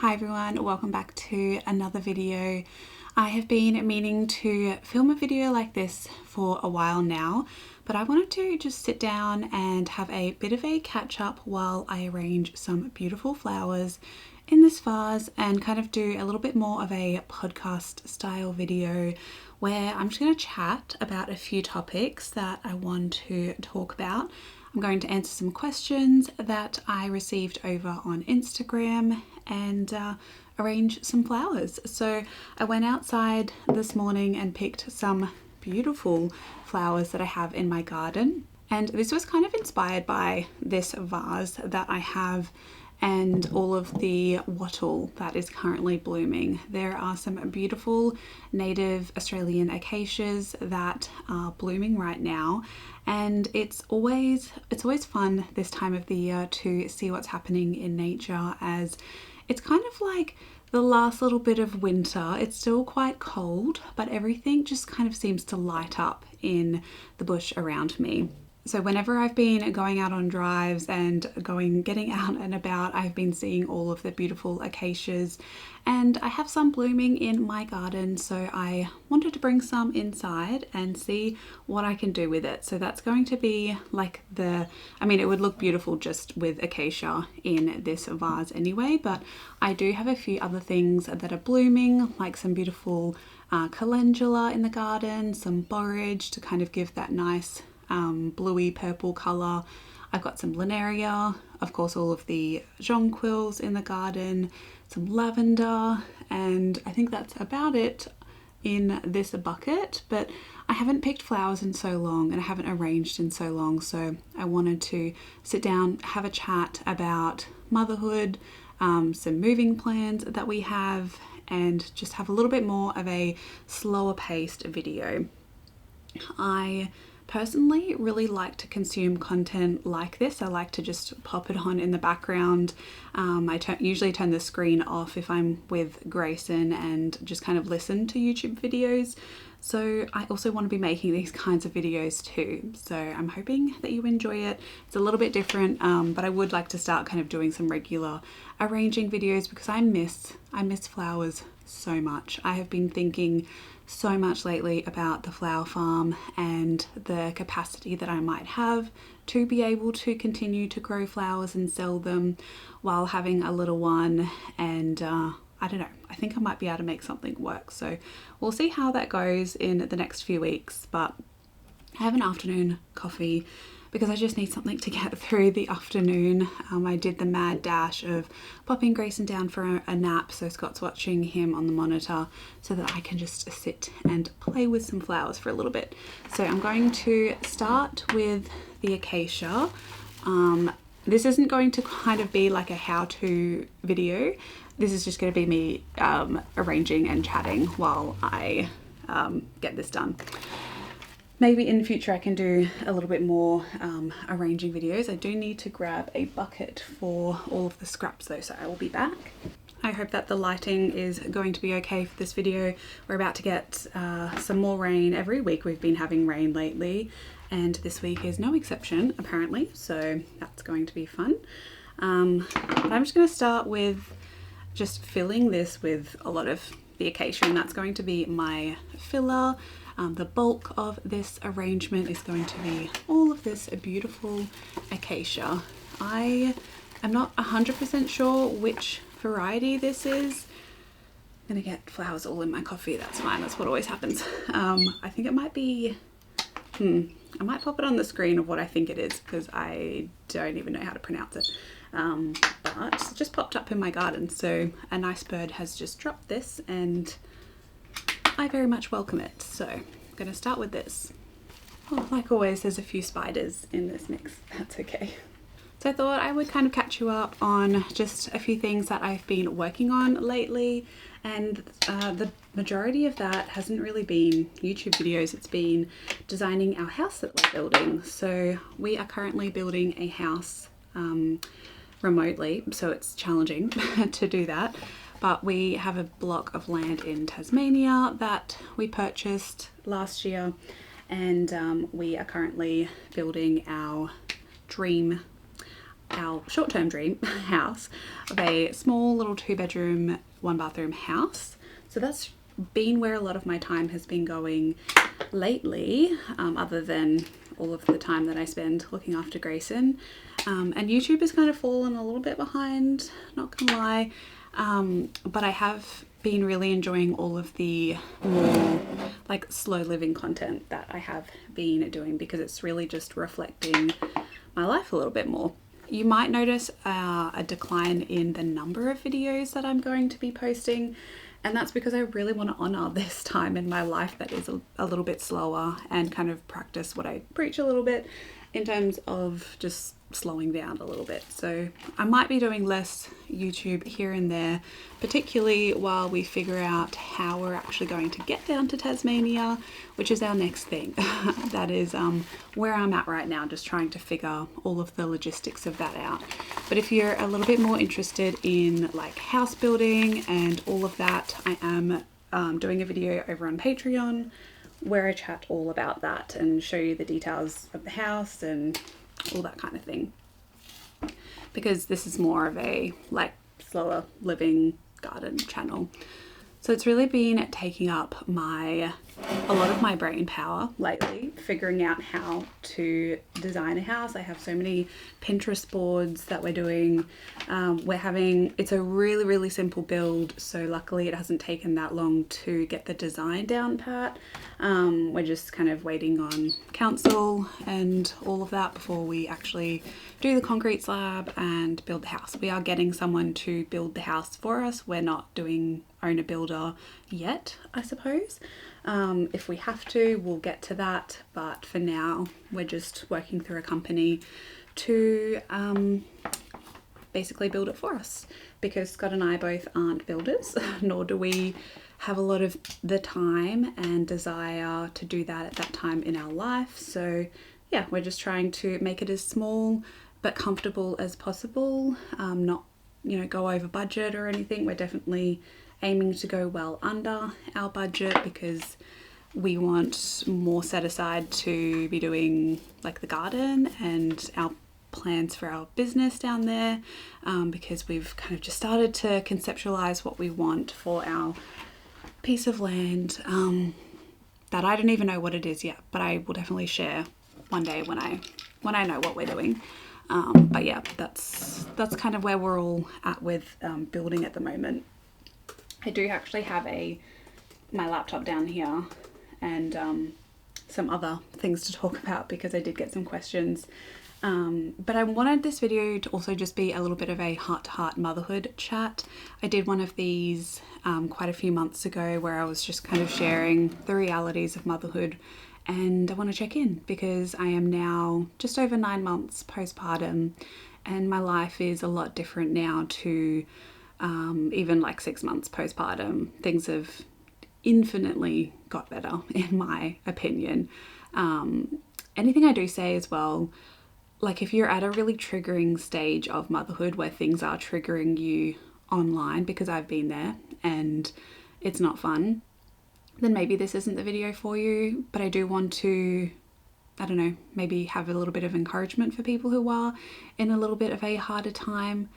Hi everyone, welcome back to another video. I have been meaning to film a video like this for a while now, but I wanted to just sit down and have a bit of a catch up while I arrange some beautiful flowers in this vase and kind of do a little bit more of a podcast style video where I'm just going to chat about a few topics that I want to talk about. I'm going to answer some questions that I received over on Instagram and arrange some flowers. So I went outside this morning and picked some beautiful flowers that I have in my garden. And this was kind of inspired by this vase that I have and all of the wattle that is currently blooming. There are some beautiful native Australian acacias that are blooming right now, and it's always fun this time of the year to see what's happening in nature, as it's kind of like the last little bit of winter. It's still quite cold, but everything just kind of seems to light up in the bush around me. So whenever I've been going out on drives and getting out and about, I've been seeing all of the beautiful acacias, and I have some blooming in my garden, so I wanted to bring some inside and see what I can do with it. So that's going to be like it would look beautiful just with acacia in this vase anyway, but I do have a few other things that are blooming, like some beautiful calendula in the garden, some borage to kind of give that nice bluey purple colour. I've got some linaria, of course all of the jonquils in the garden, some lavender, and I think that's about it in this bucket. But I haven't picked flowers in so long and I haven't arranged in so long, so I wanted to sit down, have a chat about motherhood, some moving plans that we have, and just have a little bit more of a slower paced video. I personally really like to consume content like this. I like to just pop it on in the background. I usually turn the screen off if I'm with Grayson and just kind of listen to YouTube videos. So I also want to be making these kinds of videos too. So I'm hoping that you enjoy it. It's a little bit different, but I would like to start kind of doing some regular arranging videos because I miss flowers so much. I have been thinking so much lately about the flower farm and the capacity that I might have to be able to continue to grow flowers and sell them while having a little one, and I don't know, I think I might be able to make something work. So we'll see how that goes in the next few weeks, but I have an afternoon coffee because I just need something to get through the afternoon. I did the mad dash of popping Grayson down for a nap, so Scott's watching him on the monitor so that I can just sit and play with some flowers for a little bit. So I'm going to start with the acacia. This isn't going to kind of be like a how-to video. This is just going to be me arranging and chatting while I get this done. Maybe in the future I can do a little bit more arranging videos. I do need to grab a bucket for all of the scraps though, so I will be back. I hope that the lighting is going to be okay for this video. We're about to get some more rain. Every week we've been having rain lately, and this week is no exception apparently, so that's going to be fun. I'm just going to start with just filling this with a lot of the acacia, and that's going to be my filler. The bulk of this arrangement is going to be all of this beautiful acacia. I am not 100% sure which variety this is. I'm gonna get flowers all in my coffee, that's fine, that's what always happens. I think it might be, I might pop it on the screen of what I think it is because I don't even know how to pronounce it. But it just popped up in my garden, so a nice bird has just dropped this and I very much welcome it. So I'm going to start with this. Oh, like always, there's a few spiders in this mix. That's okay. So I thought I would kind of catch you up on just a few things that I've been working on lately, and the majority of that hasn't really been YouTube videos. It's been designing our house that we're building. So we are currently building a house remotely, so it's challenging to do that. But we have a block of land in Tasmania that we purchased last year, and we are currently building our dream our short-term dream house of a small little 2-bedroom, 1-bathroom house. So that's been where a lot of my time has been going lately, other than all of the time that I spend looking after Grayson. And YouTube has kind of fallen a little bit behind, not gonna lie, but I have been really enjoying all of the more like slow living content that I have been doing, because it's really just reflecting my life a little bit more. You might notice a decline in the number of videos that I'm going to be posting, and that's because I really want to honor this time in my life that is a little bit slower, and kind of practice what I preach a little bit in terms of just slowing down a little bit. So I might be doing less YouTube here and there, particularly while we figure out how we're actually going to get down to Tasmania, which is our next thing. That is where I'm at right now, just trying to figure all of the logistics of that out. But if you're a little bit more interested in like house building and all of that, I am doing a video over on Patreon where I chat all about that and show you the details of the house and all that kind of thing, because this is more of a like slower living garden channel. So it's really been taking up a lot of my brain power lately, figuring out how to design a house. I have so many Pinterest boards that we're doing. It's a really, really simple build. So luckily it hasn't taken that long to get the design down pat. We're just kind of waiting on council and all of that before we actually do the concrete slab and build the house. We are getting someone to build the house for us. We're not doing owner builder yet, I suppose. If we have to, we'll get to that, but for now we're just working through a company to basically build it for us, because Scott and I both aren't builders, nor do we have a lot of the time and desire to do that at that time in our life. So yeah, we're just trying to make it as small but comfortable as possible, not go over budget or anything. We're definitely aiming to go well under our budget, because we want more set aside to be doing like the garden and our plans for our business down there, because we've kind of just started to conceptualize what we want for our piece of land, that I don't even know what it is yet, but I will definitely share one day when I know what we're doing. But yeah, that's kind of where we're all at with building at the moment. I do actually have my laptop down here and some other things to talk about, because I did get some questions. But I wanted this video to also just be a little bit of a heart-to-heart motherhood chat. I did one of these quite a few months ago where I was just kind of sharing the realities of motherhood, and I want to check in because I am now just over 9 months postpartum, and my life is a lot different now to even like 6 months postpartum. Things have infinitely got better in my opinion. Anything I do say as well, like if you're at a really triggering stage of motherhood where things are triggering you online, because I've been there and it's not fun, then maybe this isn't the video for you. But I do want to, I don't know, maybe have a little bit of encouragement for people who are in a little bit of a harder time,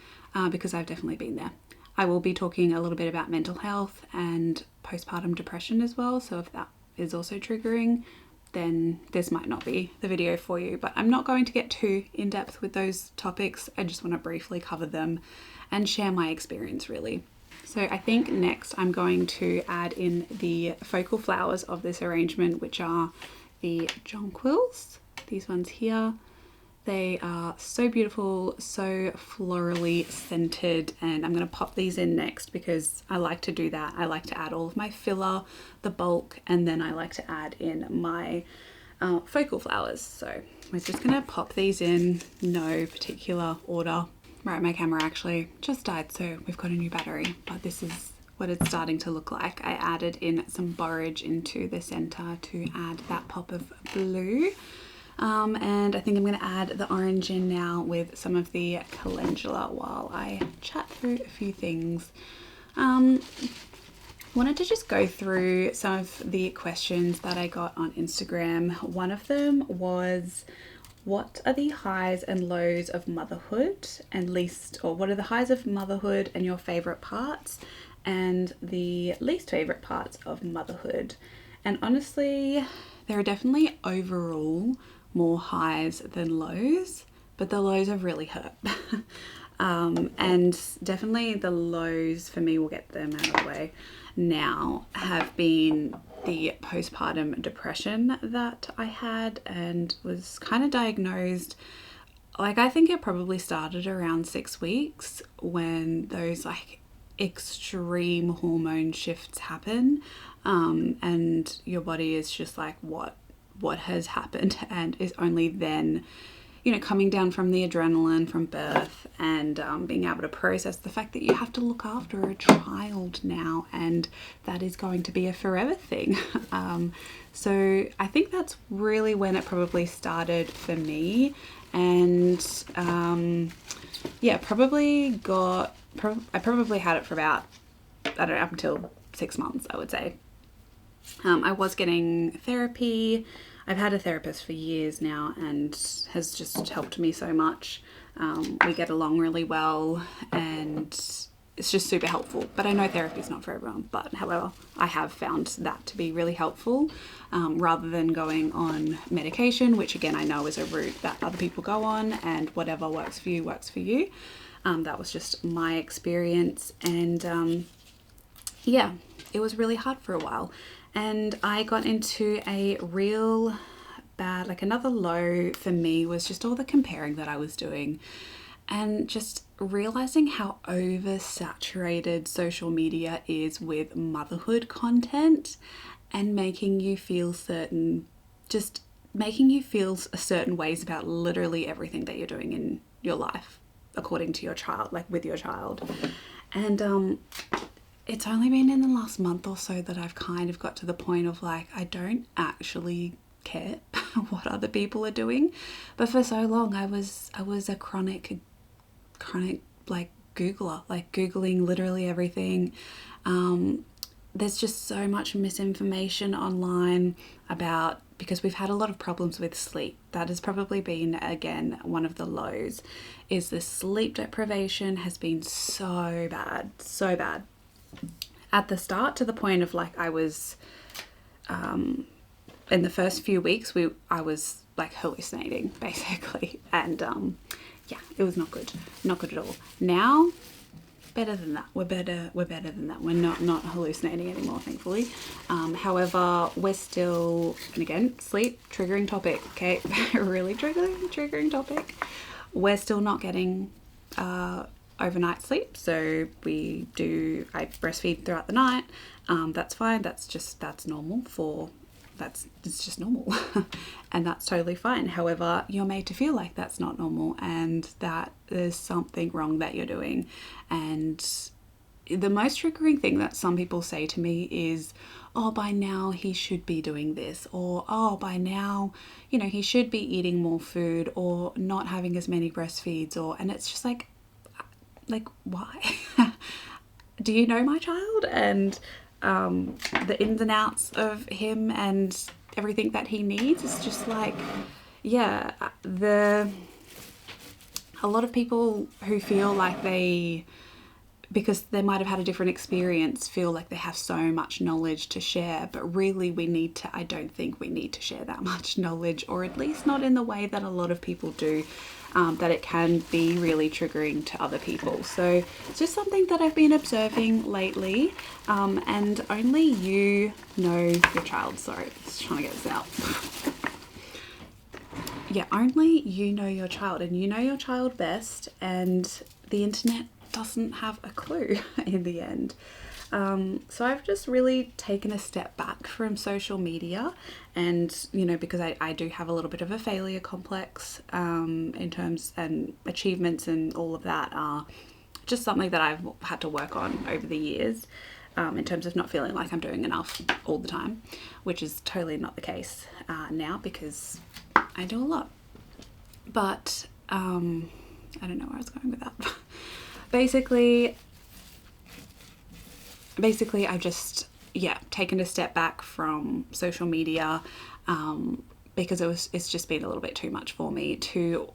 because I've definitely been there. I will be talking a little bit about mental health and postpartum depression as well, so if that is also triggering, then this might not be the video for you. But I'm not going to get too in depth with those topics. I just want to briefly cover them and share my experience really. So I think next I'm going to add in the focal flowers of this arrangement, which are the jonquils, these ones here. They are so beautiful, so florally scented, and I'm going to pop these in next because I like to do that. I like to add all of my filler, the bulk, and then I like to add in my focal flowers. So we're just going to pop these in, no particular order. Right, my camera actually just died, so we've got a new battery, but this is what it's starting to look like. I added in some borage into the center to add that pop of blue. And I think I'm going to add the orange in now with some of the calendula while I chat through a few things. Wanted to just go through some of the questions that I got on Instagram. One of them was, what are the highs and lows of motherhood, and what are the highs of motherhood and your favorite parts, and the least favorite parts of motherhood. And honestly, there are definitely overall more highs than lows, but the lows have really hurt. And definitely the lows for me, we'll get them out of the way now, have been the postpartum depression that I had and was kind of diagnosed. Like, I think it probably started around 6 weeks when those like extreme hormone shifts happen, and your body is just like, what has happened, and is only then, you know, coming down from the adrenaline from birth and being able to process the fact that you have to look after a child now, and that is going to be a forever thing. So I think that's really when it probably started for me. And yeah, I probably had it for about, I don't know, up until 6 months, I would say. I was getting therapy. I've had a therapist for years now and has just helped me so much. We get along really well and it's just super helpful. But I know therapy is not for everyone. But however, I have found that to be really helpful, rather than going on medication, which again, I know is a route that other people go on, and whatever works for you, works for you. That was just my experience. And yeah, it was really hard for a while. And I got into a real bad, like another low for me was just all the comparing that I was doing, and just realizing how oversaturated social media is with motherhood content, and making you feel certain ways about literally everything that you're doing in your life according to your child, like with your child. And it's only been in the last month or so that I've kind of got to the point of like, I don't actually care what other people are doing. But for so long I was a chronic like Googler, like Googling literally everything. There's just so much misinformation online because we've had a lot of problems with sleep. That has probably been, again, one of the lows, is the sleep deprivation has been so bad at the start, to the point of like, I was in the first few weeks I was like hallucinating basically, and yeah, it was not good at all. Now better than that. We're better than that. We're not hallucinating anymore, thankfully. However, we're still, and again, sleep, triggering topic, okay? Really triggering topic. We're still not getting overnight sleep, so I breastfeed throughout the night. That's fine. That's normal it's just normal. And that's totally fine. However, you're made to feel like that's not normal and that there's something wrong that you're doing. And the most triggering thing that some people say to me is, oh, by now he should be doing this, or oh, by now, you know, he should be eating more food or not having as many breastfeeds, and it's just like why? Do you know my child and the ins and outs of him and everything that he needs? It's just like, yeah, a lot of people who feel like because they might have had a different experience, feel like they have so much knowledge to share, but really I don't think we need to share that much knowledge, or at least not in the way that a lot of people do, that it can be really triggering to other people. So it's just something that I've been observing lately, and only you know your child. Sorry, just trying to get this out. Yeah, only you know your child, and you know your child best, and the internet doesn't have a clue in the end. So I've just really taken a step back from social media, and you know, because I do have a little bit of a failure complex, in terms, and achievements and all of that are just something that I've had to work on over the years, in terms of not feeling like I'm doing enough all the time, which is totally not the case now, because I do a lot. But I don't know where I was going with that. Basically I've just, taken a step back from social media, because it's just been a little bit too much for me to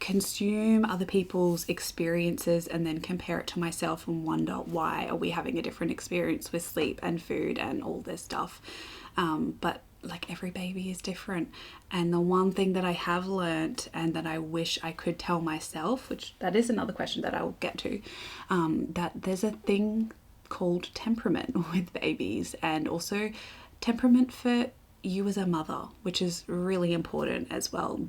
consume other people's experiences and then compare it to myself and wonder why are we having a different experience with sleep and food and all this stuff. But like, every baby is different, and the one thing that I have learnt and that I wish I could tell myself, which that is another question that I will get to, that there's a thing called temperament with babies, and also temperament for you as a mother, which is really important as well.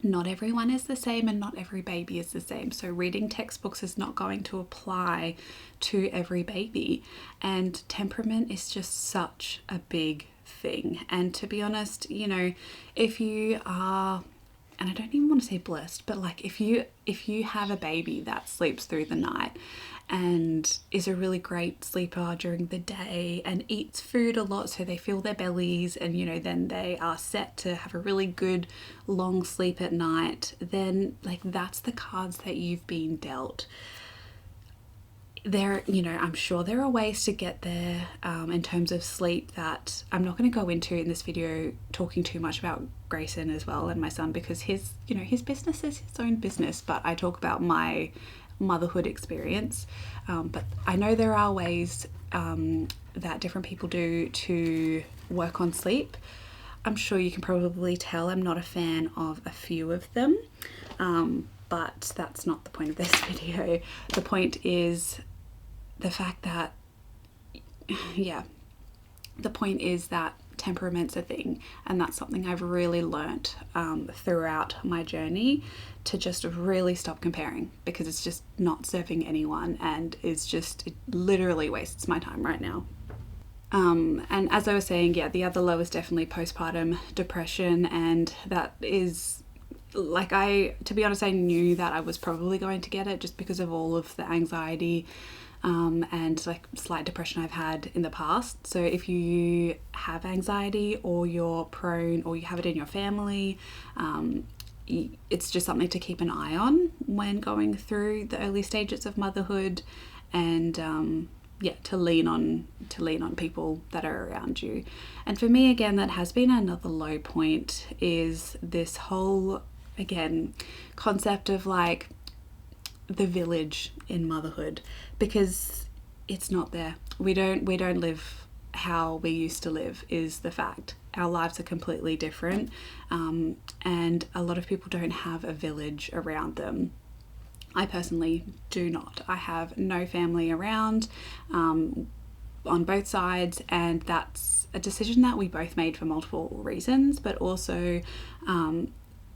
Not everyone is the same, and not every baby is the same. So reading textbooks is not going to apply to every baby, and temperament is just such a big thing. And to be honest, you know, if you are, and I don't even want to say blessed, but like if you have a baby that sleeps through the night and is a really great sleeper during the day and eats food a lot so they fill their bellies, and you know, then they are set to have a really good long sleep at night, then like, that's the cards that you've been dealt. There, you know, I'm sure there are ways to get there in terms of sleep that I'm not going to go into in this video, talking too much about Grayson as well and my son, because his, you know, his business is his own business, but I talk about my motherhood experience. But I know there are ways that different people do to work on sleep. I'm sure you can probably tell I'm not a fan of a few of them, but that's not the point of this video. The point is the fact that, yeah, the point is that temperament's a thing, and that's something I've really learnt throughout my journey, to just really stop comparing, because it's just not serving anyone, and it literally wastes my time right now. And as I was saying, yeah, the other low is definitely postpartum depression, and that is, like, to be honest, I knew that I was probably going to get it just because of all of the anxiety and like slight depression I've had in the past. So if you have anxiety, or you're prone, or you have it in your family, it's just something to keep an eye on when going through the early stages of motherhood, and yeah, to lean on people that are around you. And for me, again, that has been another low point, is this whole, again, concept of like the village in motherhood, because it's not there. We don't live how we used to live, is the fact. Our lives are completely different, and a lot of people don't have a village around them. I personally do not. I have no family around on both sides, and that's a decision that we both made for multiple reasons, but also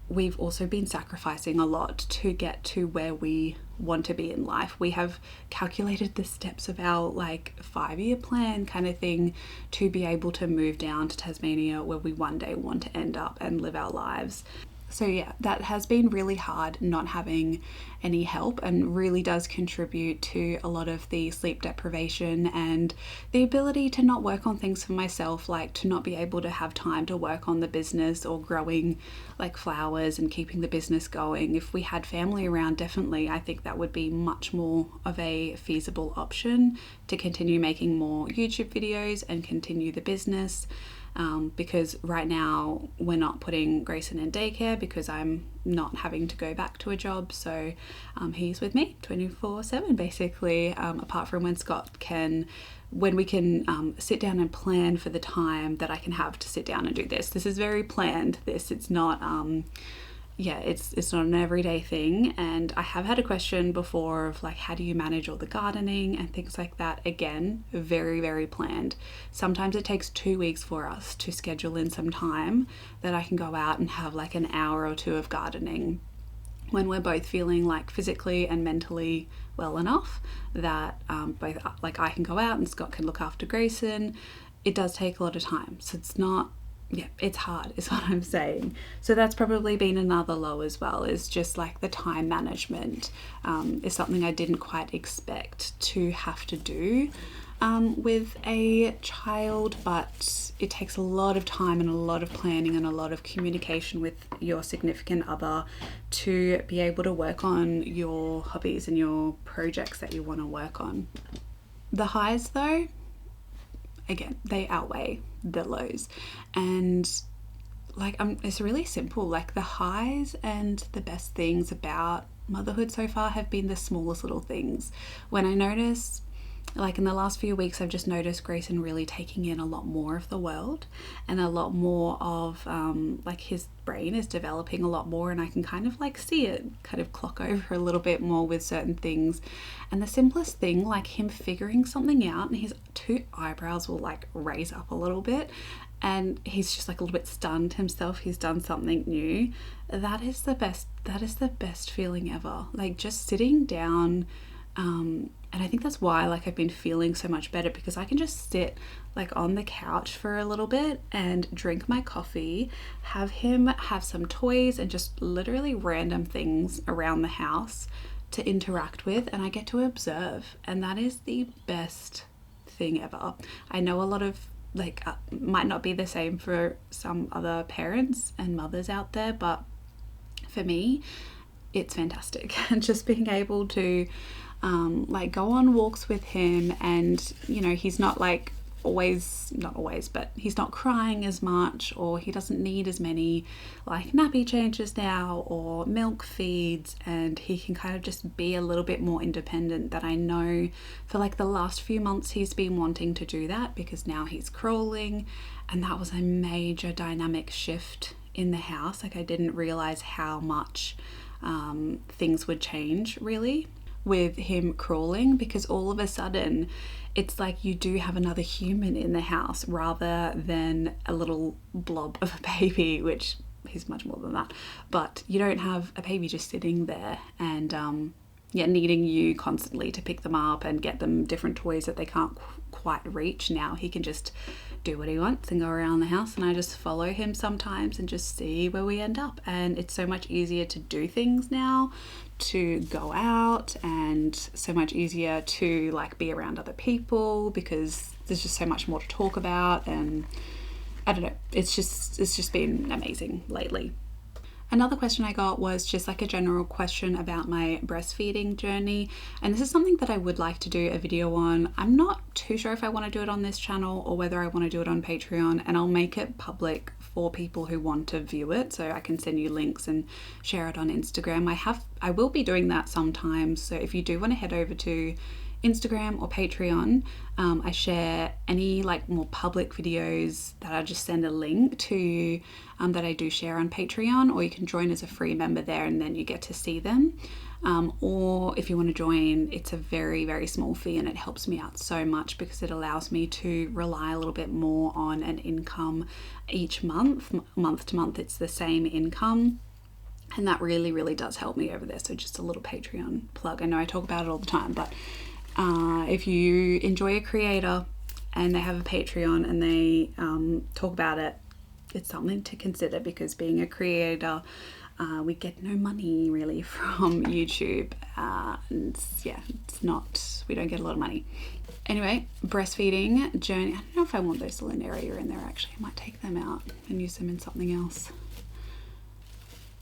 we've also been sacrificing a lot to get to where we want to be in life. We have calculated the steps of our like 5-year plan kind of thing to be able to move down to Tasmania, where we one day want to end up and live our lives. So yeah, that has been really hard, not having any help, and really does contribute to a lot of the sleep deprivation and the ability to not work on things for myself, like to not be able to have time to work on the business or growing like flowers and keeping the business going. If we had family around, definitely I think that would be much more of a feasible option to continue making more YouTube videos and continue the business. Because right now we're not putting Grayson in daycare because I'm not having to go back to a job, so he's with me 24/7 basically, apart from when we can sit down and plan for the time that I can have to sit down and do this. This is very planned. It's not it's not an everyday thing. And I have had a question before of like, how do you manage all the gardening and things like that? Again, very, very planned. Sometimes it takes 2 weeks for us to schedule in some time that I can go out and have like an hour or two of gardening, when we're both feeling like physically and mentally well enough that both like I can go out and Scott can look after Grayson. It does take a lot of time, so it's hard is what I'm saying. So that's probably been another low as well, is just like the time management is something I didn't quite expect to have to do with a child, but it takes a lot of time and a lot of planning and a lot of communication with your significant other to be able to work on your hobbies and your projects that you want to work on. The highs though, again, they outweigh the lows. And like it's really simple. Like the highs and the best things about motherhood so far have been the smallest little things. When I notice, like in the last few weeks, I've just noticed Grayson really taking in a lot more of the world, and a lot more of like his brain is developing a lot more, and I can kind of like see it kind of clock over a little bit more with certain things. And the simplest thing, like him figuring something out, and his two eyebrows will like raise up a little bit, and he's just like a little bit stunned himself, he's done something new. That is the best feeling ever. Like just sitting down, and I think that's why like I've been feeling so much better, because I can just sit like on the couch for a little bit and drink my coffee, have him have some toys and just literally random things around the house to interact with, and I get to observe, and that is the best thing ever. I know a lot of like might not be the same for some other parents and mothers out there, but for me it's fantastic. And just being able to like go on walks with him, and you know, he's not like not always, but he's not crying as much, or he doesn't need as many like nappy changes now or milk feeds, and he can kind of just be a little bit more independent. That I know for like the last few months he's been wanting to do that, because now he's crawling, and that was a major dynamic shift in the house. Like I didn't realize how much things would change really with him crawling, because all of a sudden it's like you do have another human in the house rather than a little blob of a baby, which he's much more than that. But you don't have a baby just sitting there and needing you constantly to pick them up and get them different toys that they can't quite reach. Now he can just do what he wants and go around the house, and I just follow him sometimes and just see where we end up. And it's so much easier to do things now, to go out, and so much easier to like be around other people, because there's just so much more to talk about. And I don't know, it's just been amazing lately. Another question I got was just like a general question about my breastfeeding journey, and this is something that I would like to do a video on. I'm not too sure if I want to do it on this channel or whether I want to do it on Patreon, and I'll make it public for people who want to view it, so I can send you links and share it on Instagram. I will be doing that sometimes, so if you do want to head over to Instagram or Patreon, I share any like more public videos that I just send a link to that I do share on Patreon, or you can join as a free member there and then you get to see them. Or if you want to join, it's a very, very small fee, and it helps me out so much because it allows me to rely a little bit more on an income each month. Month to month, it's the same income. And that really, really does help me over there. So just a little Patreon plug. I know I talk about it all the time, but if you enjoy a creator and they have a Patreon and they talk about it, it's something to consider, because being a creator, we get no money really from YouTube. We don't get a lot of money. Anyway, breastfeeding journey. I don't know if I want those Linearia in there actually. I might take them out and use them in something else.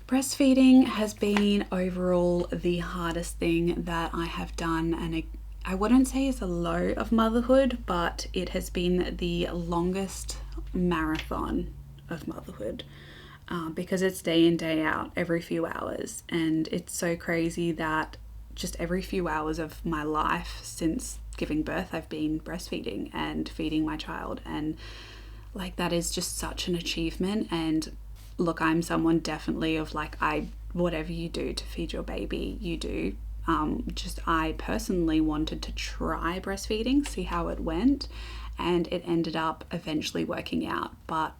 Breastfeeding has been overall the hardest thing that I have done, and I wouldn't say it's a low of motherhood, but it has been the longest marathon of motherhood, because it's day in, day out, every few hours. And it's so crazy that just every few hours of my life since giving birth, I've been breastfeeding and feeding my child. And like, that is just such an achievement. And look, I'm someone definitely of like, whatever you do to feed your baby, you do. I personally wanted to try breastfeeding, see how it went, and it ended up eventually working out. But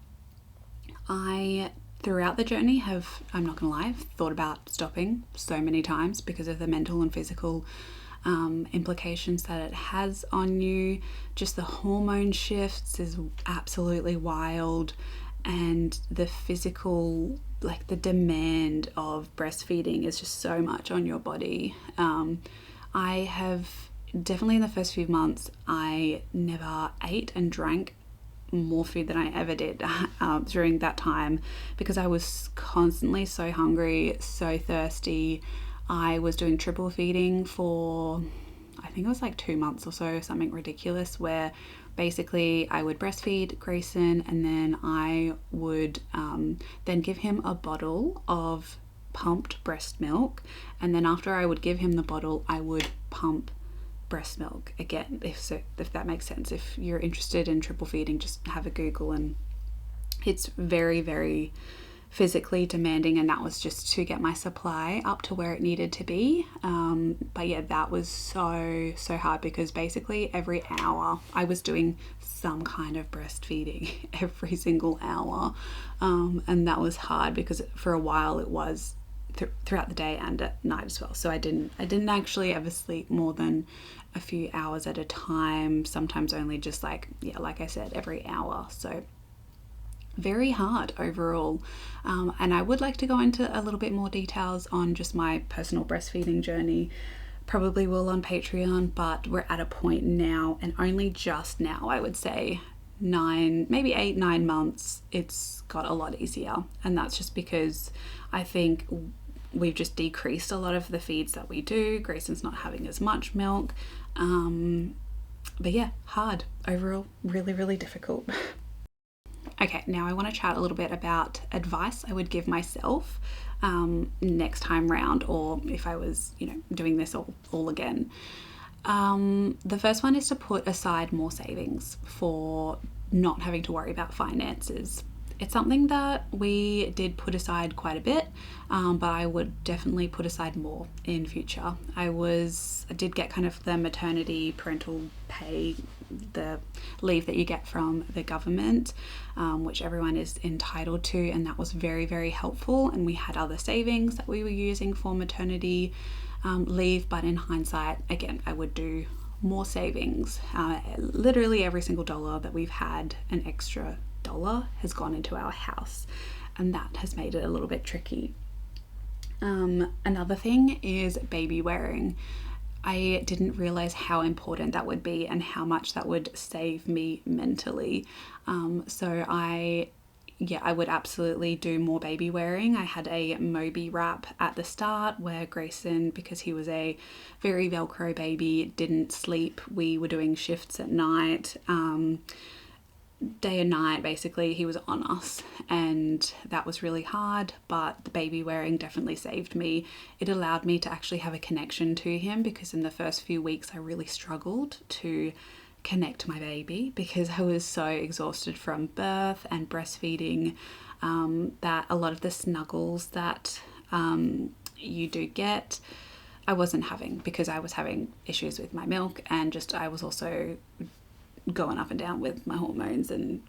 I, throughout the journey, I'm not gonna lie, I've thought about stopping so many times because of the mental and physical implications that it has on you. Just the hormone shifts is absolutely wild, and the physical, like the demand of breastfeeding is just so much on your body. I have definitely, in the first few months, I never ate and drank more food than I ever did during that time, because I was constantly so hungry, so thirsty. I was doing triple feeding for, I think it was like 2 months or so, something ridiculous, where basically I would breastfeed Grayson, and then I would then give him a bottle of pumped breast milk, and then after I would give him the bottle, I would pump breast milk again, if that makes sense. If you're interested in triple feeding, just have a Google, and it's very, very physically demanding, and that was just to get my supply up to where it needed to be. But yeah, that was so hard, because basically every hour I was doing some kind of breastfeeding every single hour, and that was hard because for a while it was throughout the day and at night as well. So I didn't actually ever sleep more than a few hours at a time, sometimes only just like I said, every hour. So very hard overall. And I would like to go into a little bit more details on just my personal breastfeeding journey. Probably will on Patreon, but we're at a point now, and only just now, I would say 8-9 months, it's got a lot easier. And that's just because I think we've just decreased a lot of the feeds that we do. Grayson's not having as much milk. But yeah, hard overall, really, really difficult. Okay, now I want to chat a little bit about advice I would give myself next time round, or if I was, doing this all again. The first one is to put aside more savings for not having to worry about finances. It's something that we did put aside quite a bit, but I would definitely put aside more in future. I did get kind of the maternity parental pay, the leave that you get from the government, which everyone is entitled to, and that was very, very helpful. And we had other savings that we were using for maternity leave, but in hindsight, again, I would do more savings. Literally every single dollar that we've had, an extra dollar, has gone into our house, and that has made it a little bit tricky. Another thing is baby wearing. I didn't realize how important that would be and how much that would save me mentally. So I would absolutely do more baby wearing. I had a Moby wrap at the start where Grayson, because he was a very Velcro baby, didn't sleep. We were doing shifts at night. Day and night, basically, he was on us, and that was really hard, but the baby wearing definitely saved me. It allowed me to actually have a connection to him, because in the first few weeks I really struggled to connect to my baby because I was so exhausted from birth and breastfeeding, that a lot of the snuggles that you do get, I wasn't having, because I was having issues with my milk, and just I was also going up and down with my hormones, and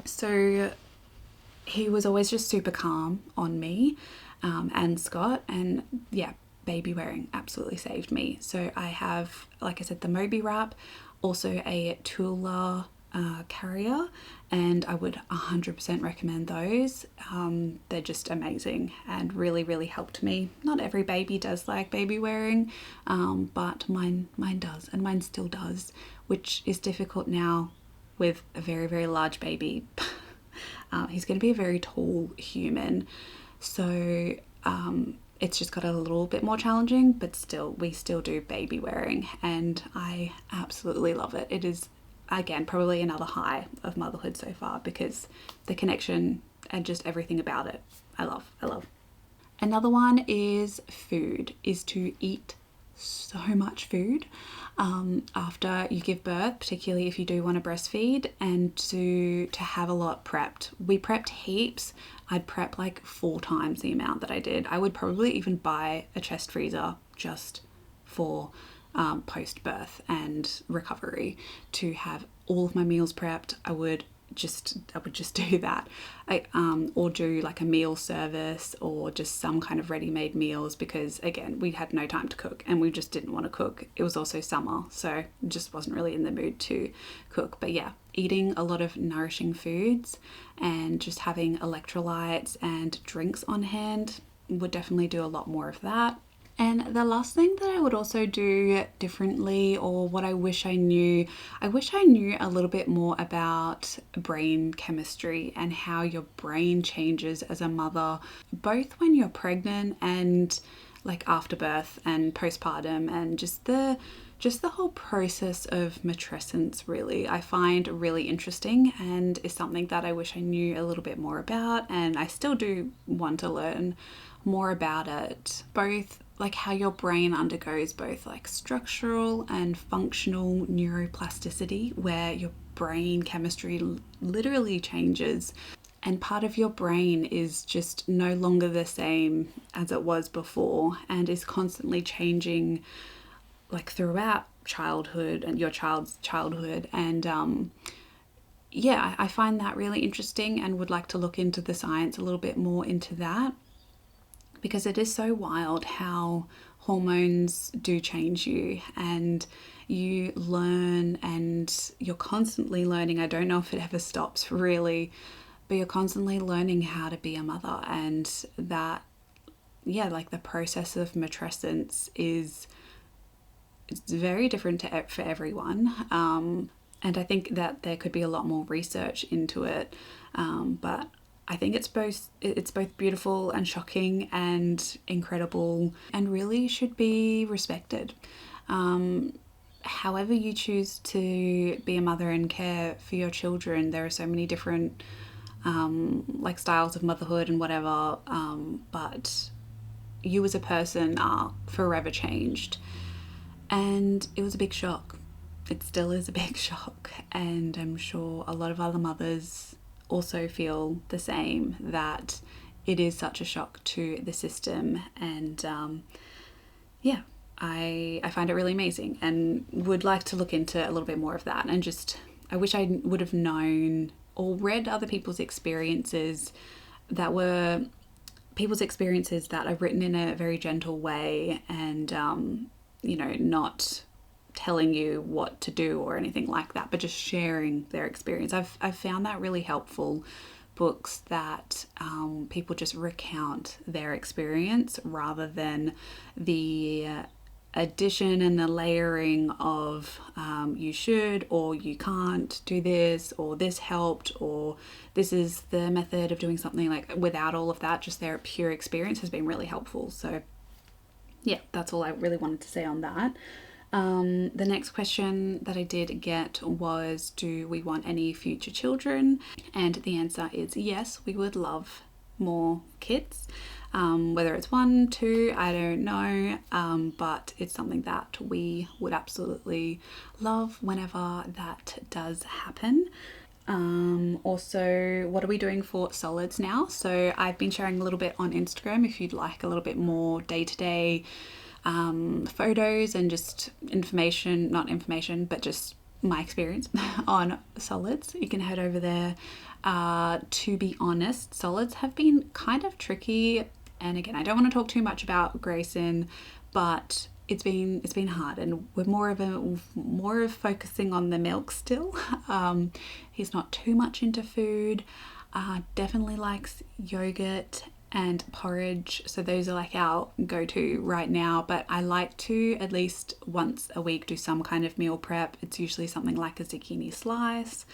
so he was always just super calm on me and Scott, and baby wearing absolutely saved me. So I have, like I said, the Moby wrap, also a Tula carrier, and I would 100% recommend those. They're just amazing and really, really helped me. Not every baby does like baby wearing, but mine does, and mine still does, which is difficult now with a very, very large baby. He's going to be a very tall human, so it's just got a little bit more challenging, but we still do baby wearing, and I absolutely love it. It is, again, probably another high of motherhood so far, because the connection and just everything about it, I love. Another one is food, is to eat so much food after you give birth, particularly if you do want to breastfeed, and to have a lot prepped. We prepped heaps. I'd prep like 4 times the amount that I did. I would probably even buy a chest freezer just for post-birth and recovery, to have all of my meals prepped. I would just do that. Or do like a meal service, or just some kind of ready-made meals, because again, we had no time to cook, and we just didn't want to cook. It was also summer, so just wasn't really in the mood to cook. But yeah, eating a lot of nourishing foods and just having electrolytes and drinks on hand would definitely do a lot more of that. And the last thing that I would also do differently, or what I wish I knew a little bit more about brain chemistry and how your brain changes as a mother, both when you're pregnant and like after birth and postpartum, and just the whole process of matrescence, really, I find really interesting, and is something that I wish I knew a little bit more about, and I still do want to learn more about it, both like how your brain undergoes both like structural and functional neuroplasticity, where your brain chemistry literally changes, and part of your brain is just no longer the same as it was before, and is constantly changing like throughout childhood and your child's childhood. And yeah, I find that really interesting, and would like to look into the science a little bit more into that, because it is so wild how hormones do change you, and you learn, and you're constantly learning. I don't know if it ever stops really, but you're constantly learning how to be a mother, and that, yeah, like the process of matrescence is, it's very different for everyone. And I think that there could be a lot more research into it, but I think it's both beautiful and shocking and incredible, and really should be respected. However you choose to be a mother and care for your children, there are so many different like styles of motherhood and whatever, but you as a person are forever changed. And it was a big shock. It still is a big shock, and I'm sure a lot of other mothers also feel the same, that it is such a shock to the system. And yeah, I find it really amazing, and would like to look into a little bit more of that. And just, I wish I would have known or read other people's experiences that are written in a very gentle way, and not telling you what to do or anything like that, but just sharing their experience. I've found that really helpful. Books that people just recount their experience, rather than the addition and the layering of you should or you can't do this, or this helped, or this is the method of doing something. Like, without all of that, just their pure experience has been really helpful. So yeah, that's all I really wanted to say on that. The next question that I did get was, do we want any future children? And the answer is yes, we would love more kids. Whether it's 1, 2, I don't know, but it's something that we would absolutely love whenever that does happen. Also, what are we doing for solids now? So I've been sharing a little bit on Instagram if you'd like a little bit more day-to-day photos and just information, not information, but just my experience on solids. You can head over there. To be honest, solids have been kind of tricky, and again, I don't want to talk too much about Grayson, but it's been hard, and we're more of focusing on the milk still. He's not too much into food. Definitely likes yogurt and porridge, so those are like our go-to right now. But I like to at least once a week do some kind of meal prep. It's usually something like a zucchini slice,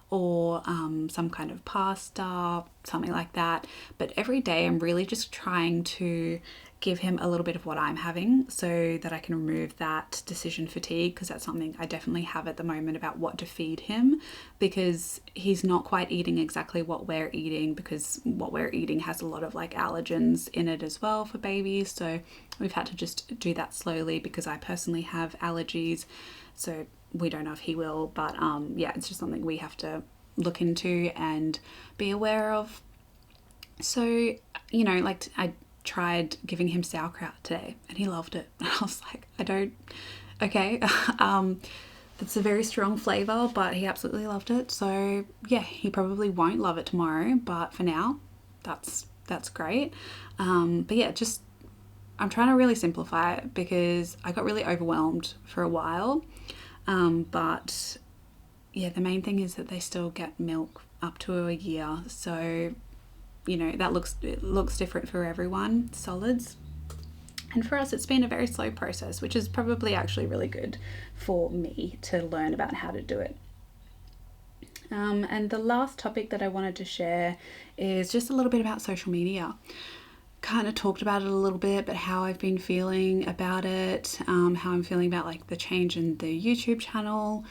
or some kind of pasta, something like that. But every day I'm really just trying to give him a little bit of what I'm having, so that I can remove that decision fatigue, because that's something I definitely have at the moment about what to feed him, because he's not quite eating exactly what we're eating, because what we're eating has a lot of like allergens in it as well for babies. So we've had to just do that slowly, because I personally have allergies, so we don't know if he will, but yeah, it's just something we have to look into and be aware of. So, like I tried giving him sauerkraut today, and he loved it. And I was like, okay. It's a very strong flavor, but he absolutely loved it. So yeah, he probably won't love it tomorrow, but for now, that's great. But yeah, just I'm trying to really simplify it, because I got really overwhelmed for a while. But yeah, the main thing is that they still get milk up to a year. So, it looks different for everyone, solids. And for us, it's been a very slow process, which is probably actually really good for me to learn about how to do it. And the last topic that I wanted to share is just a little bit about social media. kind of talked about it a little bit, but how I've been feeling about it, how I'm feeling about like the change in the YouTube channel.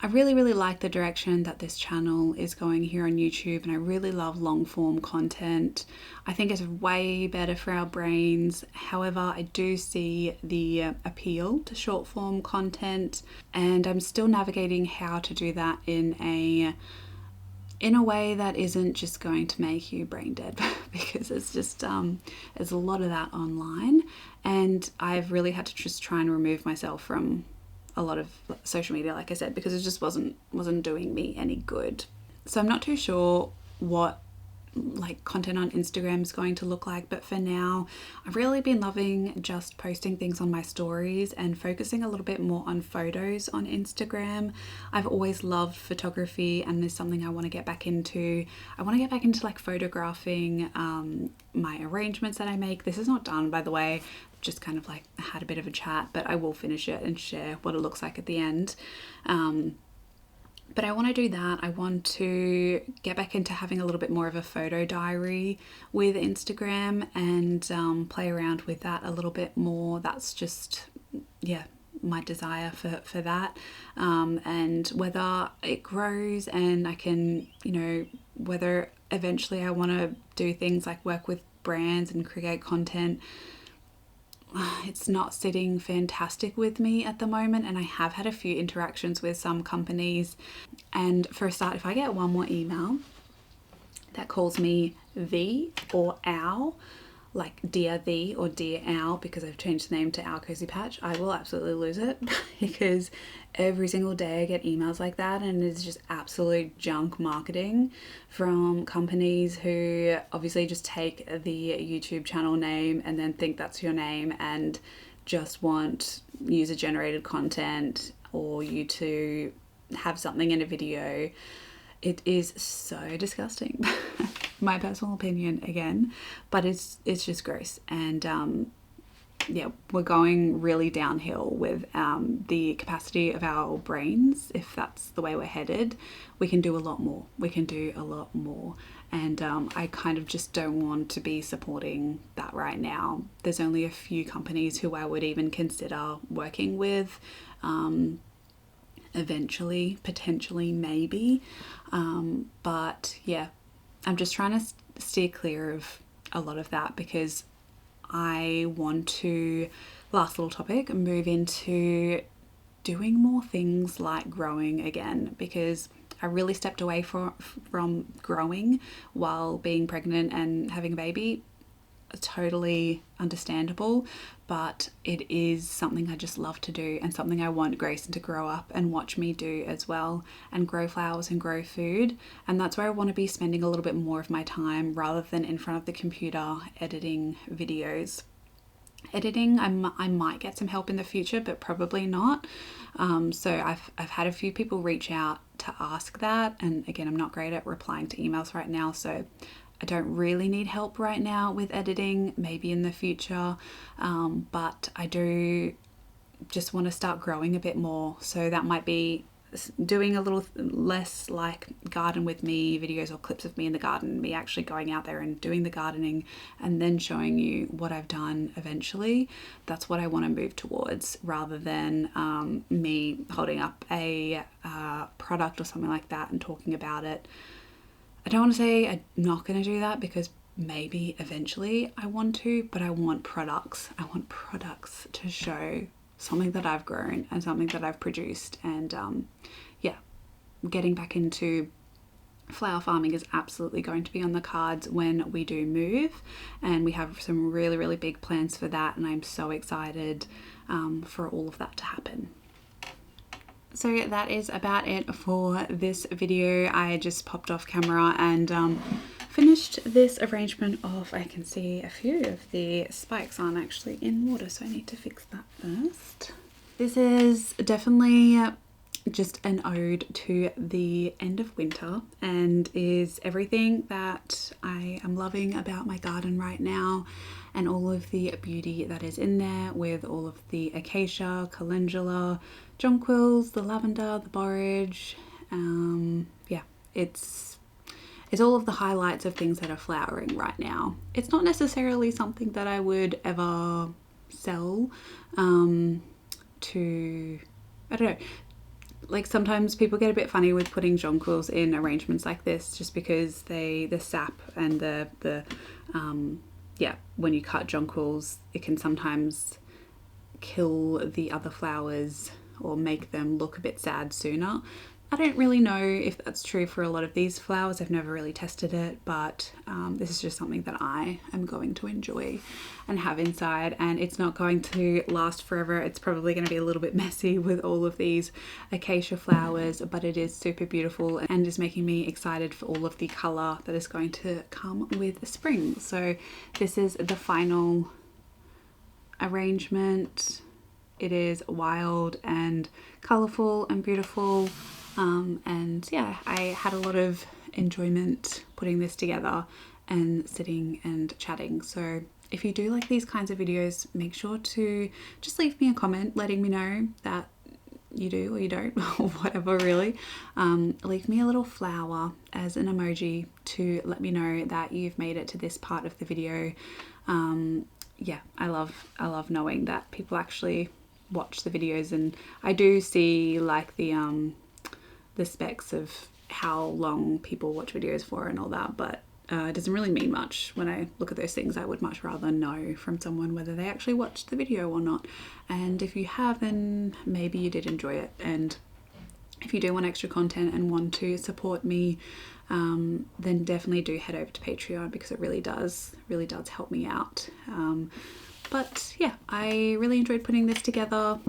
I really, really like the direction that this channel is going here on YouTube, and I really love long form content. I think it's way better for our brains. However, I do see the appeal to short form content, and I'm still navigating how to do that in a way that isn't just going to make you brain dead because it's just there's a lot of that online, and I've really had to just try and remove myself from a lot of social media, like I said, because it just wasn't doing me any good. So I'm not too sure what like content on Instagram is going to look like, but for now I've really been loving just posting things on my stories and focusing a little bit more on photos on Instagram. I've always loved photography, and there's something I want to get back into. I want to get back into like photographing my arrangements that I make. This is not done, by the way, just kind of like had a bit of a chat, but I will finish it and share what it looks like at the end. But I want to do that. I want to get back into having a little bit more of a photo diary with Instagram and play around with that a little bit more. That's just, yeah, my desire for that. And whether it grows and I can, you know, whether eventually I want to do things like work with brands and create content, it's not sitting fantastic with me at the moment, and I have had a few interactions with some companies. And for a start, if I get one more email that calls me the or our, like Dear Thee or Dear Owl, because I've changed the name to Our Cozy Patch, I will absolutely lose it because every single day I get emails like that, and it's just absolute junk marketing from companies who obviously just take the YouTube channel name and then think that's your name and just want user generated content or you to have something in a video. It is so disgusting. My personal opinion again, but it's just gross. And yeah, we're going really downhill with the capacity of our brains. If that's the way we're headed, we can do a lot more. And I kind of just don't want to be supporting that right now. There's only a few companies who I would even consider working with. Eventually, potentially, maybe. But yeah, I'm just trying to steer clear of a lot of that because I want to, last little topic, move into doing more things like growing again, because I really stepped away from growing while being pregnant and having a baby. Totally understandable, but it is something I just love to do and something I want Grayson to grow up and watch me do as well, and grow flowers and grow food. And that's where I want to be spending a little bit more of my time rather than in front of the computer editing videos. Editing, I might get some help in the future, but probably not. So I've had a few people reach out to ask that, and again, I'm not great at replying to emails right now, so I don't really need help right now with editing, maybe in the future, but I do just want to start growing a bit more. So that might be doing a little less like garden with me videos or clips of me in the garden, me actually going out there and doing the gardening and then showing you what I've done eventually. That's what I want to move towards, rather than me holding up a product or something like that and talking about it. I don't want to say I'm not going to do that, because maybe eventually I want to, but I want products. I want products to show something that I've grown and something that I've produced. And yeah, getting back into flower farming is absolutely going to be on the cards when we do move, and we have some really, really big plans for that, and I'm so excited for all of that to happen. So that is about it for this video. I just popped off camera and finished this arrangement of, I can see a few of the spikes aren't actually in water, so I need to fix that first. This is definitely just an ode to the end of winter and is everything that I am loving about my garden right now, and all of the beauty that is in there with all of the acacia, calendula, jonquils, the lavender, the borage. Yeah, it's is all of the highlights of things that are flowering right now. It's not necessarily something that I would ever sell to, I don't know, like sometimes people get a bit funny with putting jonquils in arrangements like this, just because the sap and yeah, when you cut jonquils, it can sometimes kill the other flowers or make them look a bit sad sooner. I don't really know if that's true for a lot of these flowers. I've never really tested it, but this is just something that I am going to enjoy and have inside, and it's not going to last forever. It's probably going to be a little bit messy with all of these acacia flowers, but it is super beautiful and is making me excited for all of the colour that is going to come with spring. So this is the final arrangement. It is wild and colourful and beautiful. And yeah, I had a lot of enjoyment putting this together and sitting and chatting. So if you do like these kinds of videos, make sure to just leave me a comment letting me know that you do or you don't, or whatever really. Leave me a little flower as an emoji to let me know that you've made it to this part of the video. Yeah, I love knowing that people actually watch the videos, and I do see like the specs of how long people watch videos for and all that, but it doesn't really mean much. When I look at those things, I would much rather know from someone whether they actually watched the video or not. And if you have, then maybe you did enjoy it. And if you do want extra content and want to support me, then definitely do head over to Patreon, because it really does help me out. But yeah, I really enjoyed putting this together.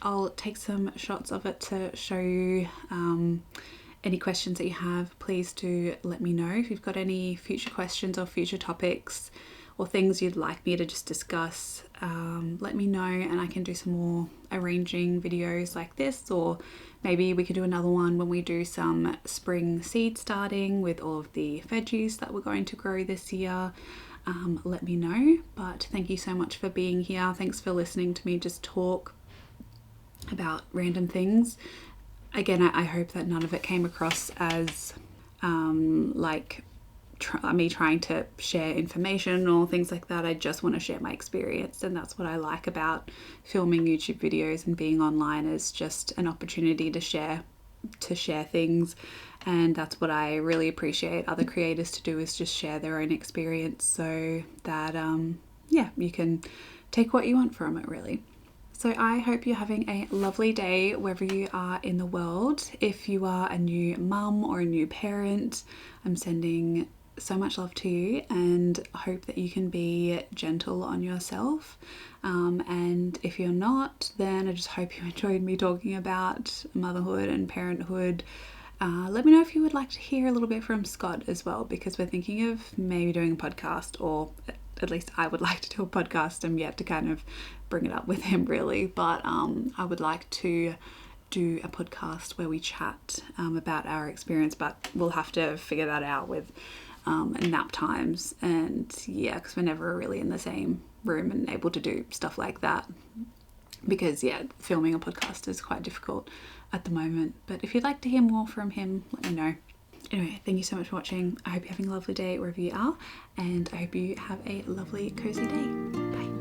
I'll take some shots of it to show you. Any questions that you have, please do let me know. If you've got any future questions or future topics or things you'd like me to just discuss, let me know, and I can do some more arranging videos like this, or maybe we could do another one when we do some spring seed starting with all of the veggies that we're going to grow this year. Let me know. But thank you so much for being here. Thanks for listening to me just talk about random things. Again, I hope that none of it came across as like me trying to share information or things like that. I just want to share my experience, and that's what I like about filming YouTube videos and being online, is just an opportunity to share things. And that's what I really appreciate other creators to do, is just share their own experience, so that yeah, you can take what you want from it really. So I hope you're having a lovely day wherever you are in the world. If you are a new mum or a new parent, I'm sending so much love to you, and hope that you can be gentle on yourself. And if you're not, then I just hope you enjoyed me talking about motherhood and parenthood. Let me know if you would like to hear a little bit from Scott as well, because we're thinking of maybe doing a podcast, or at least I would like to do a podcast. I'm yet to kind of bring it up with him really, but I would like to do a podcast where we chat about our experience, but we'll have to figure that out with nap times, and yeah, because we're never really in the same room and able to do stuff like that, because yeah, filming a podcast is quite difficult at the moment. But if you'd like to hear more from him, let me know. Anyway, thank you so much for watching. I hope you're having a lovely day wherever you are, and I hope you have a lovely cozy day. Bye.